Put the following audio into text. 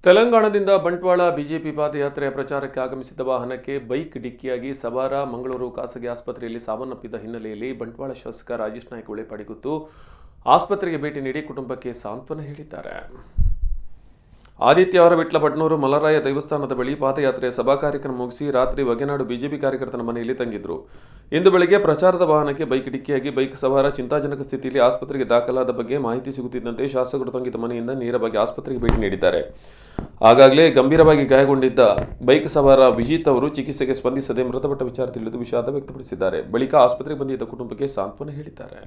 ತೆಲಂಗಾಣದಿಂದ Bantwal BJP ಪಾದಯಾತ್ರೆಯ ಪ್ರಚಾರಕ್ಕೆ ಆಗಮಿಸಿದ್ದ ವಾಹನಕ್ಕೆ ಬೈಕ್ ಡಿಕ್ಕಿಯಾಗಿ ಸವಾರ ಮಂಗಳೂರು ಖಾಸಗಿ ಆಸ್ಪತ್ರೆಯಲ್ಲಿ ಸಾವನ್ನಪ್ಪಿದ್ದ ಹಿನ್ನೆಲೆಯಲ್ಲಿ ಬಂಟ್ವಾಳ ಶಾಸಕ ರಾಜೇಶ್ ನಾಯ್ಕ ಉಳೆಪಾಡಿಗುತ್ತು ಆಸ್ಪತ್ರೆಗೆ ಭೇಟಿ ನೀಡಿ ಕುಟುಂಬಕ್ಕೆ ಸಾಂತ್ವನ ಹೇಳಿದ್ದಾರೆ. ಆದಿತ್ಯವಾರ ವಿಟ್ಲಪಡ್ನೂರು ಮಲರಾಯ ದೇವಸ್ಥಾನದ ಬಳಿ ಪಾದಯಾತ್ರೆಯ ಸಭಾ ಕಾರ್ಯಕ್ರಮ ಮುಗಿಸಿ ರಾತ್ರಿ ವಗೆನಾಡು ಬಿಜೆಪಿ ಕಾರ್ಯಕರ್ತನ ಮನೆಯಲ್ಲಿ ತಂಗಿದ್ರು. ಇಂದು ಬೆಳಗ್ಗೆ ಪ್ರಚಾರದ ವಾಹನಕ್ಕೆ ಬೈಕ್ ಡಿಕ್ಕಿಯಾಗಿ ಬೈಕ್ ಸವಾರ ಚಿಂತಾಜನಕ ಸ್ಥಿತಿಯಲ್ಲಿ ಆಸ್ಪತ್ರೆಗೆ ದಾಖಲಾದ ಬಗ್ಗೆ ಮಾಹಿತಿ ಸಿಗುತ್ತಿದ್ದಂತೆ ಶಾಸಕರು ತಂಗಿದ್ದ ಮನೆಯಿಂದ ನೇರವಾಗಿ ಆಸ್ಪತ್ರೆಗೆ ಭೇಟಿ ನೀಡಿದ್ದಾರೆ. ಆಗಾಗಲೇ ಗಂಭೀರವಾಗಿ ಗಾಯಗೊಂಡಿದ್ದ ಬೈಕ್ ಸವಾರ ವಿಜಿತ್ ಅವರು ಚಿಕಿತ್ಸೆಗೆ ಸ್ಪಂದಿಸದೆ ಮೃತಪಟ್ಟ ವಿಚಾರ ತಿಳಿದು ವಿಷಾದ ವ್ಯಕ್ತಪಡಿಸಿದ್ದಾರೆ. ಬಳಿಕ ಆಸ್ಪತ್ರೆಗೆ ಬಂದಿದ್ದ ಕುಟುಂಬಕ್ಕೆ ಸಾಂತ್ವನ ಹೇಳಿದ್ದಾರೆ.